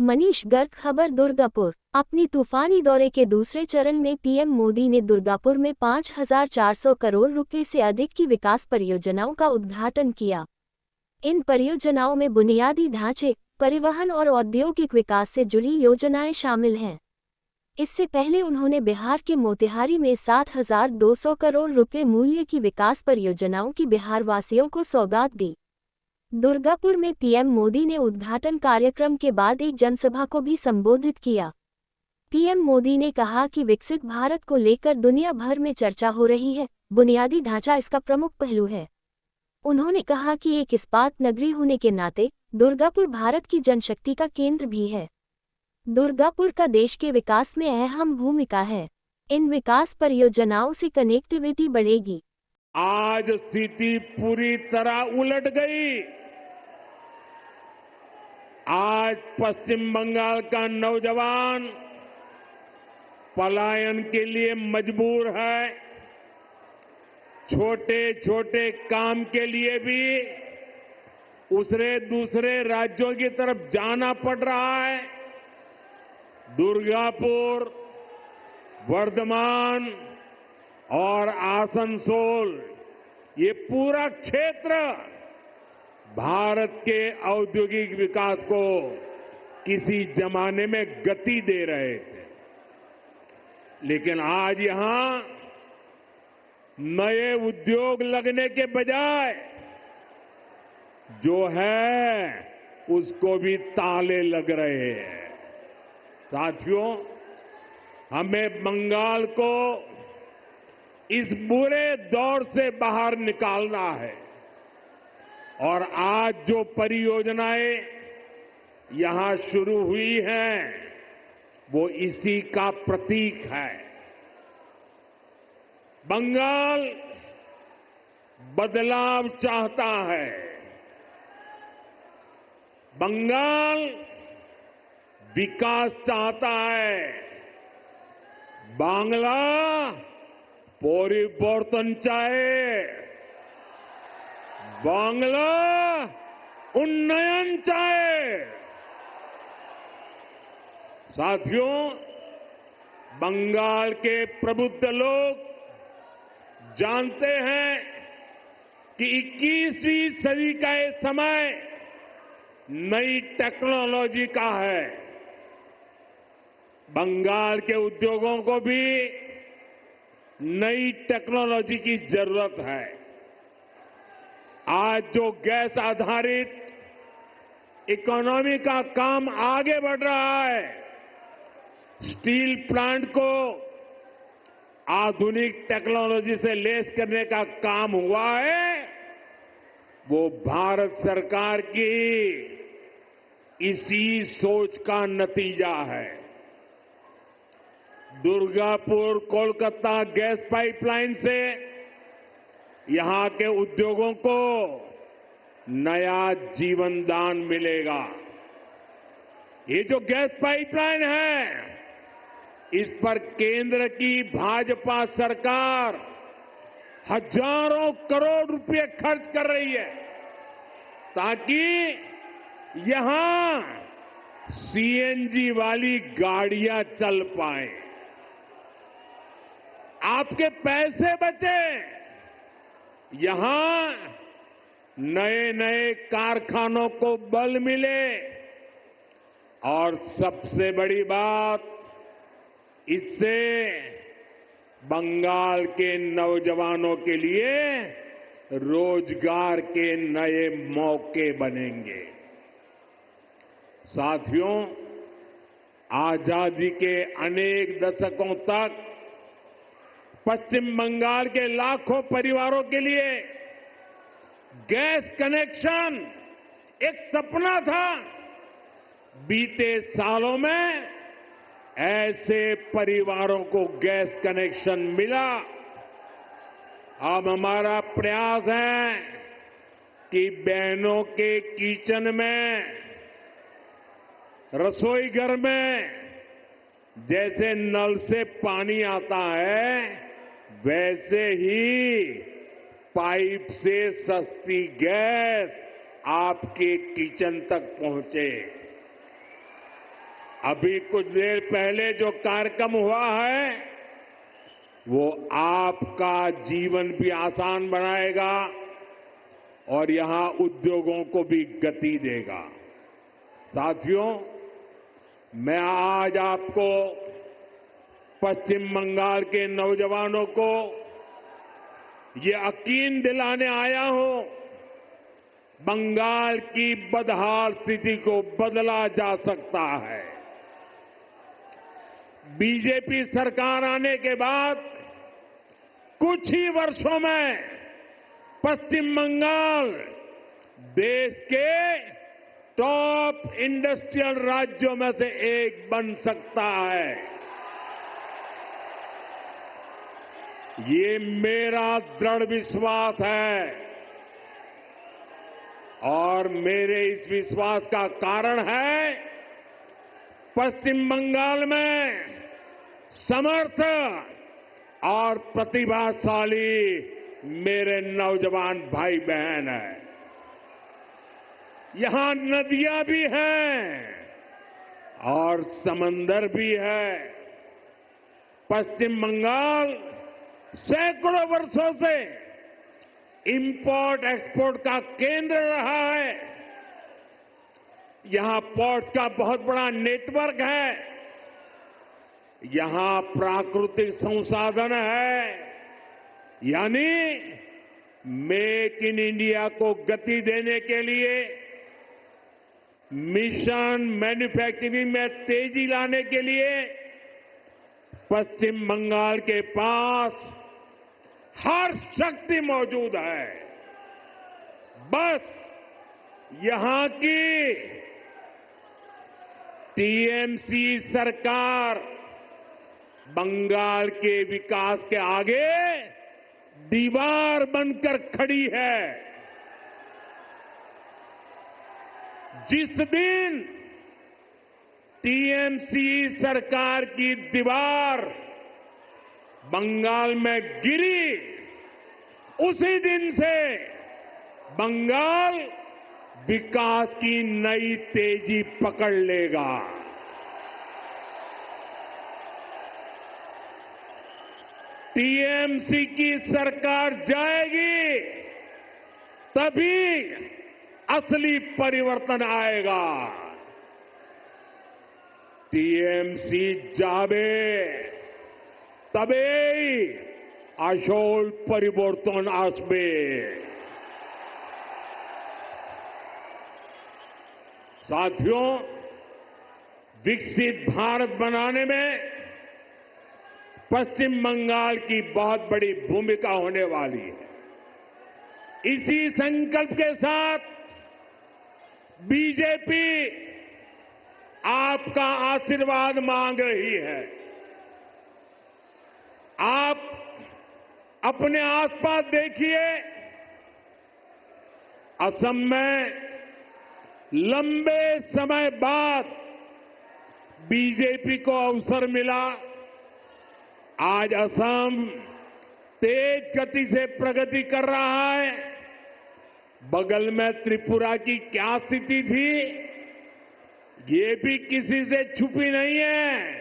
मनीष गर्ग। खबर दुर्गापुर। अपनी तूफानी दौरे के दूसरे चरण में पीएम मोदी ने दुर्गापुर में 5,400 करोड़ रुपए से अधिक की विकास परियोजनाओं का उद्घाटन किया। इन परियोजनाओं में बुनियादी ढांचे, परिवहन और औद्योगिक विकास से जुड़ी योजनाएं शामिल हैं। इससे पहले उन्होंने बिहार के मोतिहारी में 7,200 करोड़ रुपए मूल्य की विकास परियोजनाओं की बिहारवासियों को सौगात दी। दुर्गापुर में पीएम मोदी ने उद्घाटन कार्यक्रम के बाद एक जनसभा को भी संबोधित किया। पीएम मोदी ने कहा कि विकसित भारत को लेकर दुनिया भर में चर्चा हो रही है, बुनियादी ढांचा इसका प्रमुख पहलू है। उन्होंने कहा कि एक इस्पात नगरी होने के नाते दुर्गापुर भारत की जनशक्ति का केंद्र भी है। दुर्गापुर का देश के विकास में अहम भूमिका है। इन विकास परियोजनाओं से कनेक्टिविटी बढ़ेगी। आज स्थिति पूरी तरह उलट गई। आज पश्चिम बंगाल का नौजवान पलायन के लिए मजबूर है। छोटे छोटे काम के लिए भी उसे दूसरे राज्यों की तरफ जाना पड़ रहा है। दुर्गापुर, वर्धमान और आसनसोल, ये पूरा क्षेत्र भारत के औद्योगिक विकास को किसी जमाने में गति दे रहे थे, लेकिन आज यहां नए उद्योग लगने के बजाय जो है उसको भी ताले लग रहे हैं। साथियों, हमें बंगाल को इस बुरे दौर से बाहर निकालना है और आज जो परियोजनाएं यहां शुरू हुई हैं वो इसी का प्रतीक है। बंगाल बदलाव चाहता है। बंगाल विकास चाहता है। बांग्ला परिवर्तन चाहे। बांग्ला उन्नयन चाहे। साथियों, बंगाल के प्रबुद्ध लोग जानते हैं कि 21वीं सदी का ये समय नई टेक्नोलॉजी का है। बंगाल के उद्योगों को भी नई टेक्नोलॉजी की जरूरत है। आज जो गैस आधारित इकोनॉमी का काम आगे बढ़ रहा है, स्टील प्लांट को आधुनिक टेक्नोलॉजी से लैस करने का काम हुआ है, वो भारत सरकार की इसी सोच का नतीजा है। दुर्गापुर कोलकाता गैस पाइपलाइन से यहां के उद्योगों को नया जीवन दान मिलेगा। ये जो गैस पाइपलाइन है, इस पर केंद्र की भाजपा सरकार हजारों करोड़ रुपए खर्च कर रही है ताकि यहां सीएनजी वाली गाड़ियां चल पाए, आपके पैसे बचे, यहां नए नए कारखानों को बल मिले और सबसे बड़ी बात, इससे बंगाल के नौजवानों के लिए रोजगार के नए मौके बनेंगे। साथियों, आजादी के अनेक दशकों तक पश्चिम बंगाल के लाखों परिवारों के लिए गैस कनेक्शन एक सपना था। बीते सालों में ऐसे परिवारों को गैस कनेक्शन मिला। अब हमारा प्रयास है कि बहनों के किचन में, रसोई घर में जैसे नल से पानी आता है, वैसे ही पाइप से सस्ती गैस आपके किचन तक पहुंचे। अभी कुछ देर पहले जो कार्यक्रम हुआ है वो आपका जीवन भी आसान बनाएगा और यहां उद्योगों को भी गति देगा। साथियों, मैं आज आपको पश्चिम बंगाल के नौजवानों को ये यकीन दिलाने आया हूं, बंगाल की बदहाल स्थिति को बदला जा सकता है। बीजेपी सरकार आने के बाद कुछ ही वर्षों में पश्चिम बंगाल देश के टॉप इंडस्ट्रियल राज्यों में से एक बन सकता है। ये मेरा दृढ़ विश्वास है और मेरे इस विश्वास का कारण है पश्चिम बंगाल में समर्थ और प्रतिभाशाली मेरे नौजवान भाई बहन हैं। यहां नदियां भी हैं और समंदर भी है। पश्चिम बंगाल सैकड़ों वर्षों से इंपोर्ट एक्सपोर्ट का केंद्र रहा है। यहां पोर्ट्स का बहुत बड़ा नेटवर्क है। यहां प्राकृतिक संसाधन है, यानी मेक इन इंडिया को गति देने के लिए, मिशन मैन्युफैक्चरिंग में तेजी लाने के लिए पश्चिम बंगाल के पास हर शक्ति मौजूद है। बस यहां की टीएमसी सरकार बंगाल के विकास के आगे दीवार बनकर खड़ी है। जिस दिन टीएमसी सरकार की दीवार बंगाल में गिरी, उसी दिन से बंगाल विकास की नई तेजी पकड़ लेगा। टीएमसी की सरकार जाएगी तभी असली परिवर्तन आएगा। टीएमसी जावे तबे আসল परिवर्तन আসবে। साथियों, विकसित भारत बनाने में पश्चिम बंगाल की बहुत बड़ी भूमिका होने वाली है। इसी संकल्प के साथ बीजेपी आपका आशीर्वाद मांग रही है। आप अपने आसपास देखिए, असम में लंबे समय बाद बीजेपी को अवसर मिला। आज असम तेज गति से प्रगति कर रहा है। बगल में त्रिपुरा की क्या स्थिति थी, ये भी किसी से छुपी नहीं है।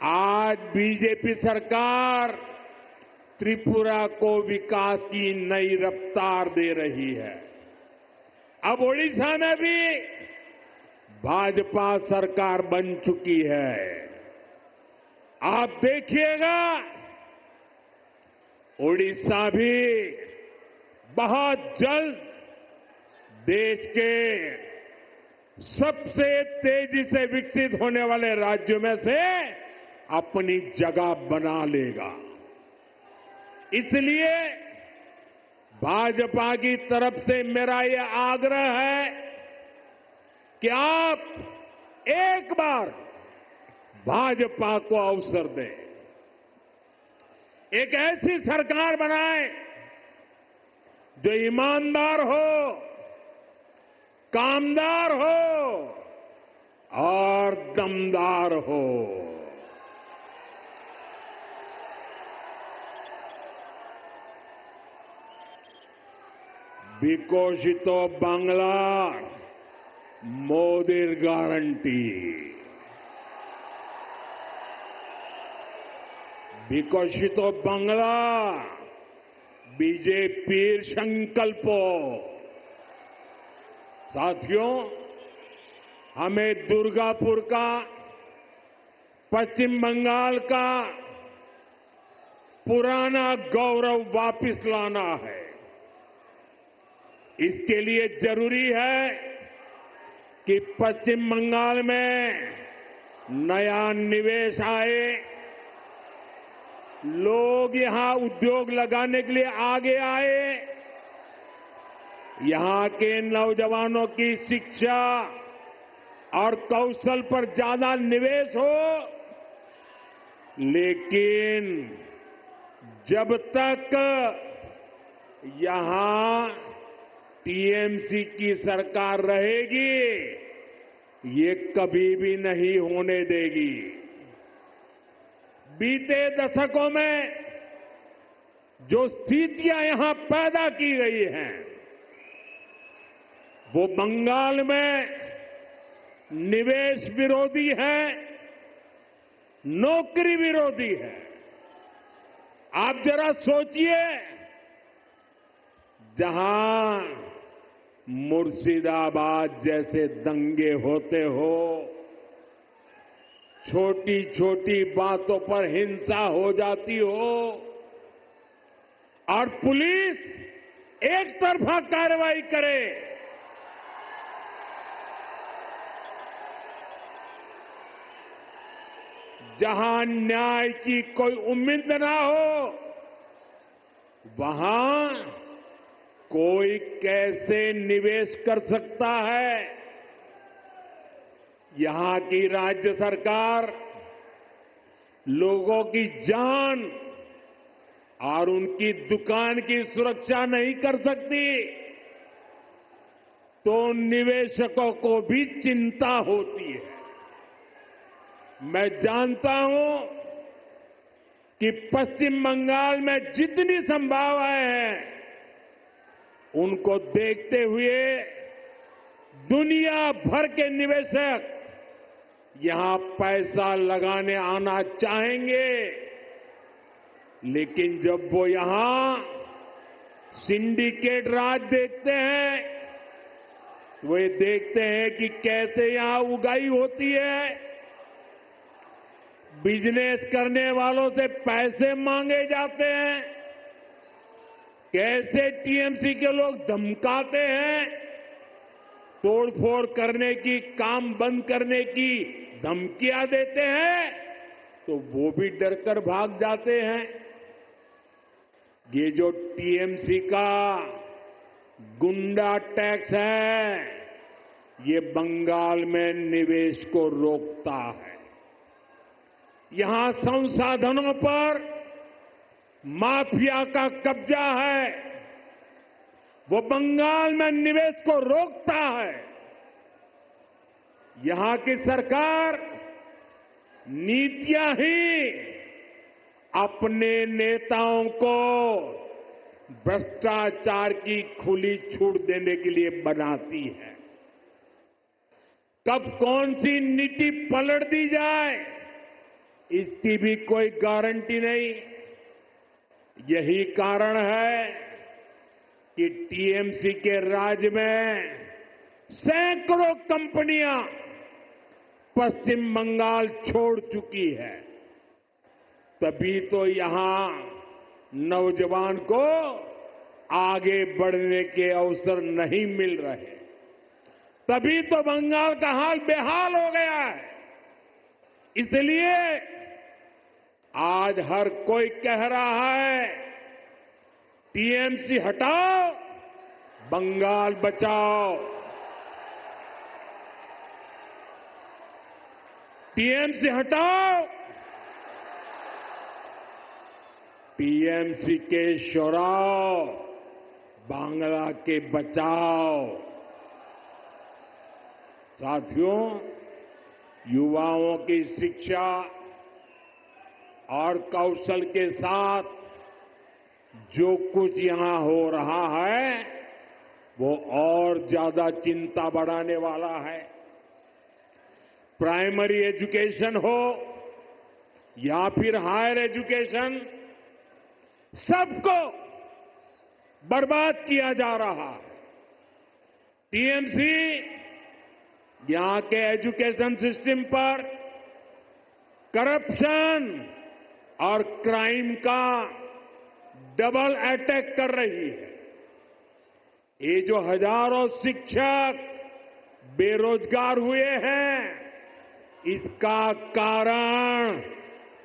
आज बीजेपी सरकार त्रिपुरा को विकास की नई रफ्तार दे रही है। अब ओडिशा में भी भाजपा सरकार बन चुकी है। आप देखिएगा, ओडिशा भी बहुत जल्द देश के सबसे तेजी से विकसित होने वाले राज्यों में से अपनी जगह बना लेगा। इसलिए भाजपा की तरफ से मेरा यह आग्रह है कि आप एक बार भाजपा को अवसर दें, एक ऐसी सरकार बनाएं जो ईमानदार हो, कामदार हो और दमदार हो। বিকশিত বাংলার মোদির গ্যারান্টি। विकसित बांग्ला बीजेपीर संकल्प। साथियों, हमें दुर्गापुर का, पश्चिम बंगाल का पुराना गौरव वापस लाना है। इसके लिए जरूरी है कि पश्चिम बंगाल में नया निवेश आए, लोग यहां उद्योग लगाने के लिए आगे आए, यहां के नौजवानों की शिक्षा और कौशल पर ज्यादा निवेश हो। लेकिन जब तक यहां टीएमसी की सरकार रहेगी, ये कभी भी नहीं होने देगी। बीते दशकों में जो स्थितियां यहां पैदा की गई हैं, वो बंगाल में निवेश विरोधी है, नौकरी विरोधी है। आप जरा सोचिए, जहां मुर्शिदाबाद जैसे दंगे होते हो, छोटी छोटी बातों पर हिंसा हो जाती हो और पुलिस एक तरफा कार्रवाई करे, जहां न्याय की कोई उम्मीद ना हो, वहां कोई कैसे निवेश कर सकता है? यहां की राज्य सरकार लोगों की जान और उनकी दुकान की सुरक्षा नहीं कर सकती, तो निवेशकों को भी चिंता होती है। मैं जानता हूं कि पश्चिम बंगाल में जितनी संभावनाएं हैं, उनको देखते हुए दुनिया भर के निवेशक यहां पैसा लगाने आना चाहेंगे। लेकिन जब वो यहां सिंडिकेट राज देखते हैं, वे देखते हैं कि कैसे यहां उगाही होती है, बिजनेस करने वालों से पैसे मांगे जाते हैं, कैसे टीएमसी के लोग धमकाते हैं, तोड़फोड़ करने की, काम बंद करने की धमकियां देते हैं, तो वो भी डरकर भाग जाते हैं। ये जो टीएमसी का गुंडा टैक्स है, ये बंगाल में निवेश को रोकता है। यहां संसाधनों पर माफिया का कब्जा है, वो बंगाल में निवेश को रोकता है। यहां की सरकार नीतियां ही अपने नेताओं को भ्रष्टाचार की खुली छूट देने के लिए बनाती है। कब कौन सी नीति पलट दी जाए, इसकी भी कोई गारंटी नहीं। यही कारण है कि टीएमसी के राज में सैकड़ों कंपनियां पश्चिम बंगाल छोड़ चुकी है। तभी तो यहां नौजवान को आगे बढ़ने के अवसर नहीं मिल रहे, तभी तो बंगाल का हाल बेहाल हो गया है। इसलिए आज हर कोई कह रहा है, टीएमसी हटाओ, बंगाल बचाओ। टीएमसी हटाओ, टीएमसी के शोराव, बांग्ला के बचाओ। साथियों, युवाओं की शिक्षा और कौशल के साथ जो कुछ यहां हो रहा है, वो और ज्यादा चिंता बढ़ाने वाला है। प्राइमरी एजुकेशन हो, या फिर हायर एजुकेशन, सबको बर्बाद किया जा रहा है। टीएमसी यहां के एजुकेशन सिस्टम पर करप्शन और क्राइम का डबल अटैक कर रही है। ये जो हजारों शिक्षक बेरोजगार हुए हैं, इसका कारण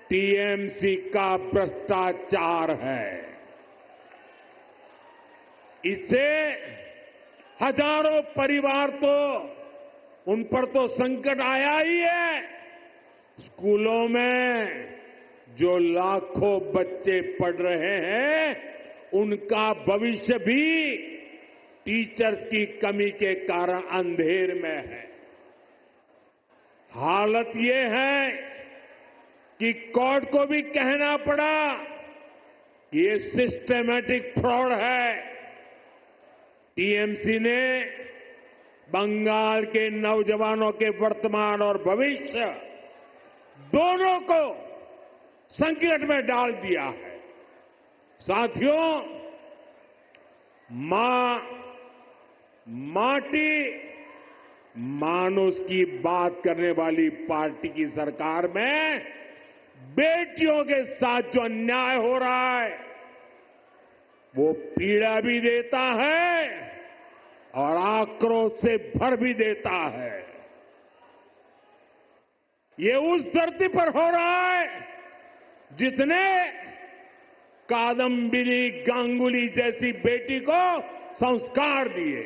टीएमसी का भ्रष्टाचार है। इससे हजारों परिवार तो उन पर तो संकट आया ही है। स्कूलों में जो लाखों बच्चे पढ़ रहे हैं, उनका भविष्य भी टीचर्स की कमी के कारण अंधेर में है। हालत ये है कि कोर्ट को भी कहना पड़ा कि ये सिस्टमैटिक फ्रॉड है। टीएमसी ने बंगाल के नौजवानों के वर्तमान और भविष्य दोनों को संकट में डाल दिया है। साथियों, माटी मानुष की बात करने वाली पार्टी की सरकार में बेटियों के साथ जो अन्याय हो रहा है, वो पीड़ा भी देता है और आक्रोश से भर भी देता है। ये उस धरती पर हो रहा है जिसने कादम्बिनी गांगुली जैसी बेटी को संस्कार दिए,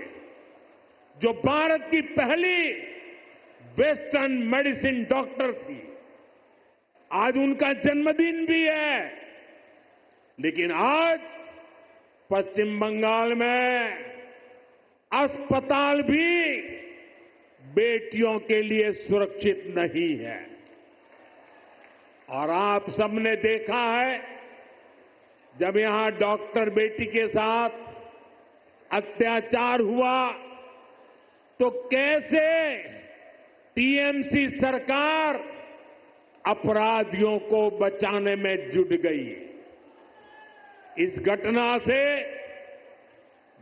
जो भारत की पहली वेस्टर्न मेडिसिन डॉक्टर थी। आज उनका जन्मदिन भी है, लेकिन आज पश्चिम बंगाल में अस्पताल भी बेटियों के लिए सुरक्षित नहीं है। और आप सबने देखा है, जब यहां डॉक्टर बेटी के साथ अत्याचार हुआ तो कैसे टीएमसी सरकार अपराधियों को बचाने में जुट गई। इस घटना से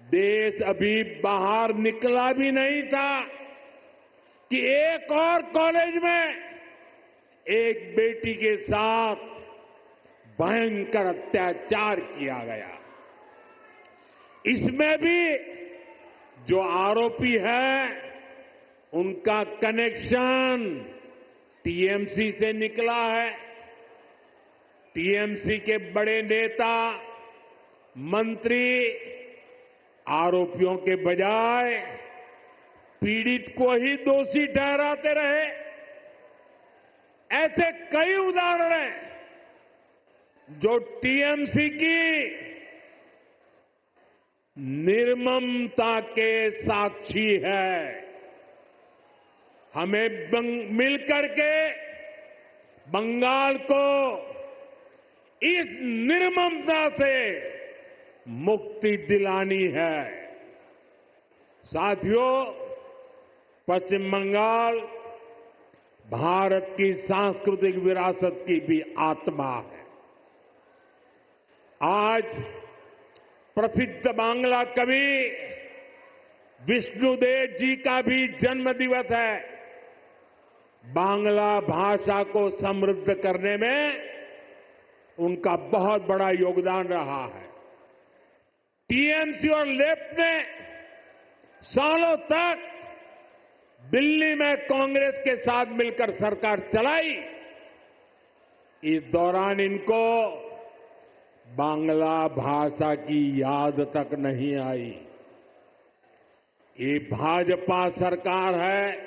देश अभी बाहर निकला भी नहीं था कि एक और कॉलेज में एक बेटी के साथ भयंकर अत्याचार किया गया। इसमें भी जो आरोपी है, उनका कनेक्शन टीएमसी से निकला है। टीएमसी के बड़े नेता, मंत्री आरोपियों के बजाय पीड़ित को ही दोषी ठहराते रहे। ऐसे कई उदाहरण हैं जो टीएमसी की निर्ममता के साक्षी है। हमें मिलकर के बंगाल को इस निर्ममता से मुक्ति दिलानी है। साथियों, पश्चिम बंगाल भारत की सांस्कृतिक विरासत की भी आत्मा है। आज प्रसिद्ध बांग्ला कवि विष्णुदेव जी का भी जन्म दिवस है। बांग्ला भाषा को समृद्ध करने में उनका बहुत बड़ा योगदान रहा है। टीएमसी और लेफ्ट ने सालों तक दिल्ली में कांग्रेस के साथ मिलकर सरकार चलाई। इस दौरान इनको बांग्ला भाषा की याद तक नहीं आई। ये भाजपा सरकार है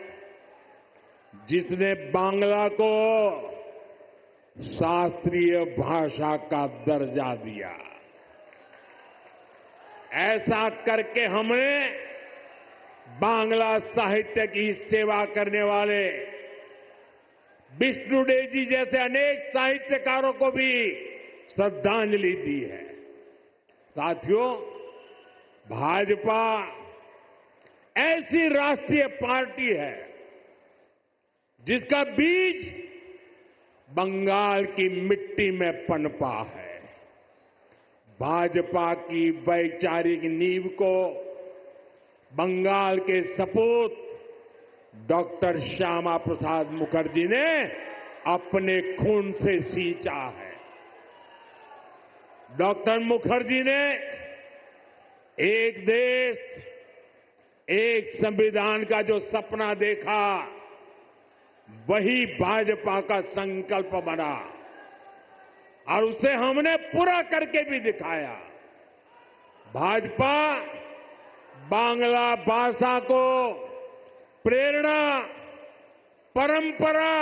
जिसने बांग्ला को शास्त्रीय भाषा का दर्जा दिया। ऐसा करके हमने बांग्ला साहित्य की सेवा करने वाले विष्णुदेव जी जैसे अनेक साहित्यकारों को भी श्रद्धांजलि दी है। साथियों, भाजपा ऐसी राष्ट्रीय पार्टी है जिसका बीज बंगाल की मिट्टी में पनपा है। भाजपा की वैचारिक नींव को बंगाल के सपूत डॉक्टर श्यामा प्रसाद मुखर्जी ने अपने खून से सींचा है। डॉक्टर मुखर्जी ने एक देश, एक संविधान का जो सपना देखा, वही भाजपा का संकल्प बना और उसे हमने पूरा करके भी दिखाया। भाजपा बांग्ला भाषा को प्रेरणा, परंपरा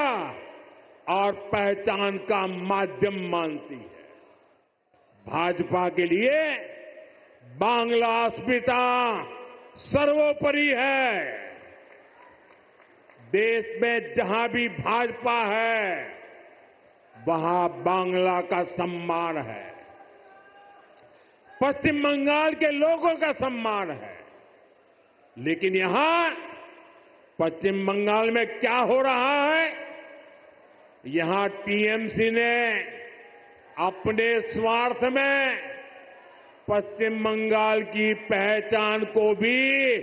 और पहचान का माध्यम मानती है। भाजपा के लिए बांग्ला अस्मिता सर्वोपरि है। देश में जहां भी भाजपा है, वहां बांग्ला का सम्मान है, पश्चिम बंगाल के लोगों का सम्मान है। लेकिन यहां पश्चिम बंगाल में क्या हो रहा है? यहां टीएमसी ने अपने स्वार्थ में पश्चिम बंगाल की पहचान को भी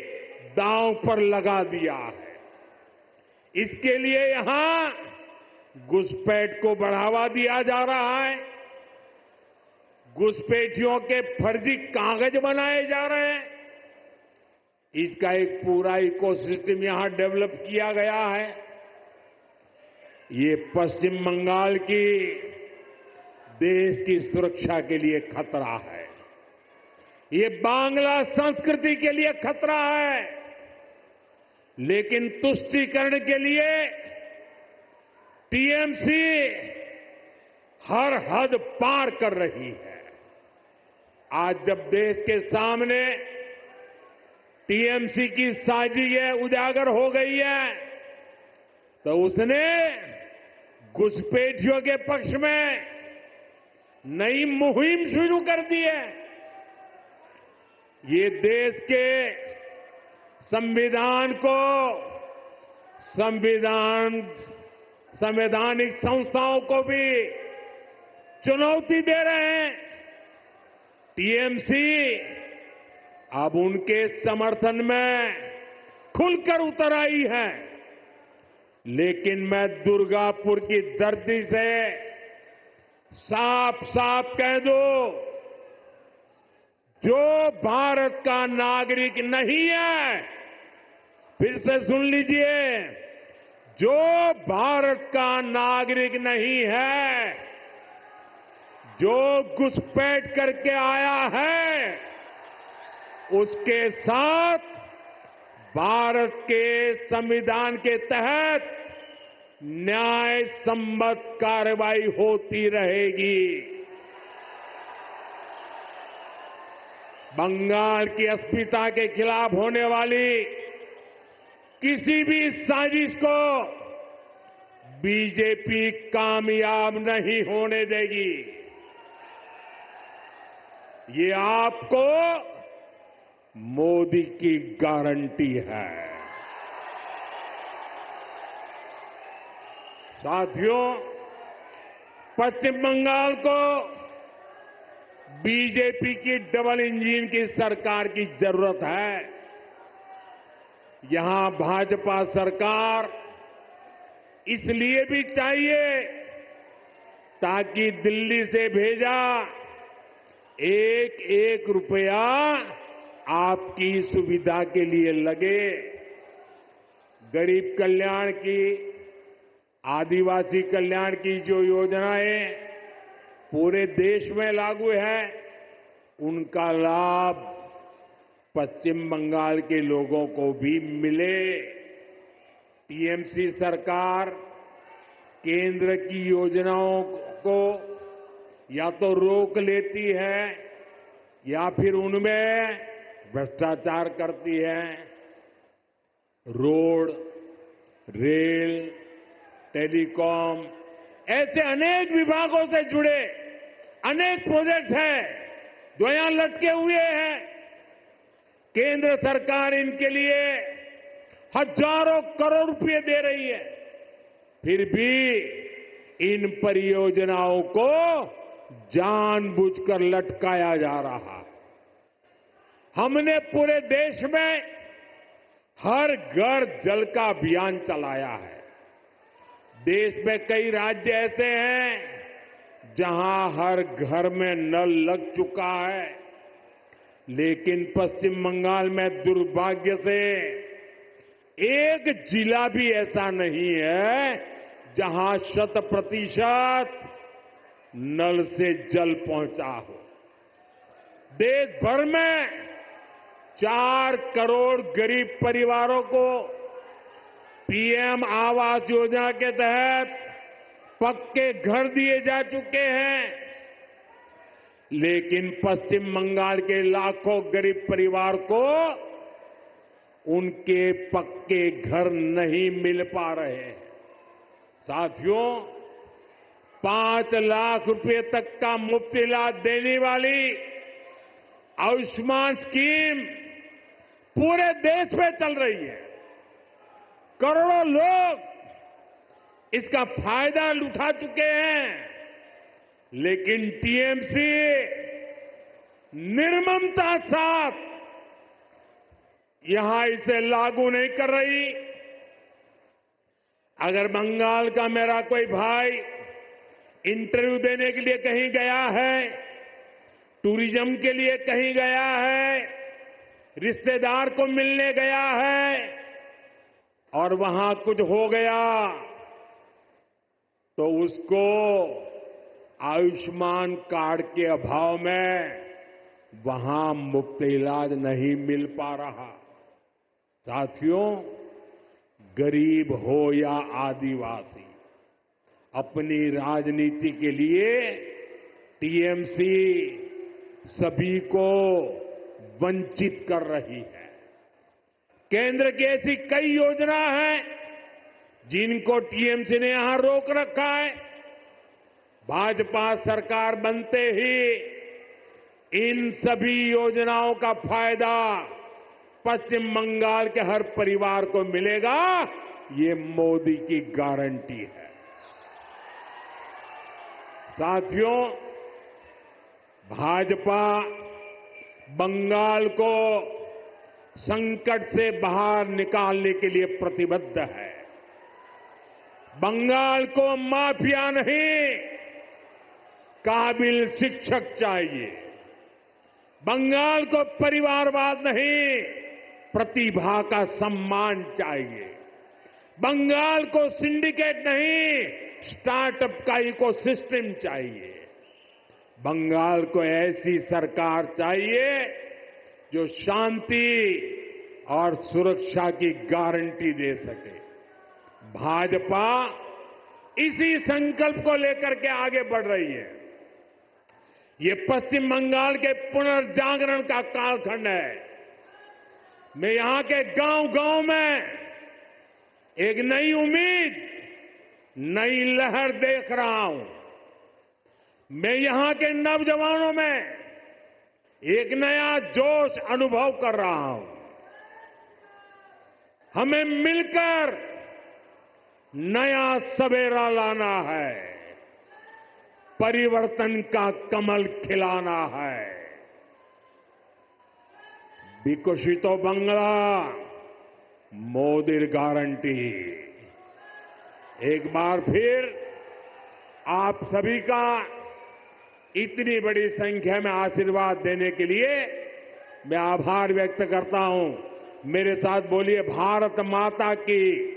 दांव पर लगा दिया है। इसके लिए यहां घुसपैठ को बढ़ावा दिया जा रहा है। घुसपैठियों के फर्जी कागज बनाए जा रहे हैं। इसका एक पूरा इकोसिस्टम यहां डेवलप किया गया है। ये पश्चिम बंगाल की देश की सुरक्षा के लिए खतरा है। ये बांग्ला संस्कृति के लिए खतरा है। लेकिन तुष्टीकरण के लिए टीएमसी हर हद पार कर रही है। आज जब देश के सामने टीएमसी की साजिश उजागर हो गई है, तो उसने घुसपैठियों के पक्ष में नई मुहिम शुरू कर दी है। ये देश के संविधान को, संवैधानिक संस्थाओं को भी चुनौती दे रहे हैं। टीएमसी अब उनके समर्थन में खुलकर उतर आई है। लेकिन मैं दुर्गापुर की धरती से साफ साफ कह दूं, जो भारत का नागरिक नहीं है, फिर से सुन लीजिए, जो भारत का नागरिक नहीं है, जो घुसपैठ करके आया है, उसके साथ भारत के संविधान के तहत न्याय सम्मत कार्रवाई होती रहेगी। बंगाल की अस्मिता के खिलाफ होने वाली किसी भी साजिश को बीजेपी कामयाब नहीं होने देगी। ये आपको मोदी की गारंटी है। साथियों, पश्चिम बंगाल को बीजेपी की डबल इंजन की सरकार की जरूरत है। यहां भाजपा सरकार इसलिए भी चाहिए ताकि दिल्ली से भेजा एक एक रुपया आपकी सुविधा के लिए लगे। गरीब कल्याण की, आदिवासी कल्याण की जो योजनाएं पूरे देश में लागू है, उनका लाभ पश्चिम बंगाल के लोगों को भी मिले। टीएमसी सरकार केंद्र की योजनाओं को या तो रोक लेती है या फिर उनमें भ्रष्टाचार करती है। रोड, रेल, टेलीकॉम, ऐसे अनेक विभागों से जुड़े अनेक प्रोजेक्ट हैं जो यहां लटके हुए हैं। केंद्र सरकार इनके लिए हजारों करोड़ रुपए दे रही है, फिर भी इन परियोजनाओं को जानबूझकर लटकाया जा रहा है। हमने पूरे देश में हर घर जल का अभियान चलाया है। देश में कई राज्य ऐसे हैं जहां हर घर में नल लग चुका है, लेकिन पश्चिम बंगाल में दुर्भाग्य से एक जिला भी ऐसा नहीं है जहां 100% नल से जल पहुंचा हो। देश भर में 4 करोड़ गरीब परिवारों को पीएम आवास योजना के तहत पक्के घर दिए जा चुके हैं, लेकिन पश्चिम बंगाल के लाखों गरीब परिवार को उनके पक्के घर नहीं मिल पा रहे हैं। साथियों, 5 लाख रुपए तक का मुफ्त इलाज देने वाली आयुष्मान स्कीम पूरे देश में चल रही है। करोड़ों लोग इसका फायदा उठा चुके हैं, लेकिन टीएमसी निर्ममता साथ यहां इसे लागू नहीं कर रही। अगर बंगाल का मेरा कोई भाई इंटरव्यू देने के लिए कहीं गया है, टूरिज्म के लिए कहीं गया है, रिश्तेदार को मिलने गया है और वहां कुछ हो गया तो उसको आयुष्मान कार्ड के अभाव में वहां मुफ्त इलाज नहीं मिल पा रहा। साथियों, गरीब हो या आदिवासी, अपनी राजनीति के लिए टीएमसी सभी को वंचित कर रही है। केंद्र की ऐसी कई योजना हैं जिनको टीएमसी ने यहां रोक रखा है। भाजपा सरकार बनते ही इन सभी योजनाओं का फायदा पश्चिम बंगाल के हर परिवार को मिलेगा, ये मोदी की गारंटी है। साथियों, भाजपा बंगाल को संकट से बाहर निकालने के लिए प्रतिबद्ध है। बंगाल को माफिया नहीं, काबिल शिक्षक चाहिए। बंगाल को परिवारवाद नहीं, प्रतिभा का सम्मान चाहिए। बंगाल को सिंडिकेट नहीं, स्टार्टअप का इकोसिस्टम चाहिए। बंगाल को ऐसी सरकार चाहिए जो शांति और सुरक्षा की गारंटी दे सके। भाजपा इसी संकल्प को लेकर के आगे बढ़ रही है। ये पश्चिम बंगाल के पुनर्जागरण का कालखंड है। मैं यहां के गांव-गांव में एक नई उम्मीद, नई लहर देख रहा हूं। मैं यहां के नौजवानों में एक नया जोश अनुभव कर रहा हूं। हमें मिलकर नया सवेरा लाना है, परिवर्तन का कमल खिलाना है। विकसित बंगला मोदी गारंटी। एक बार फिर आप सभी का इतनी बड़ी संख्या में आशीर्वाद देने के लिए मैं आभार व्यक्त करता हूं। मेरे साथ बोलिए, भारत माता की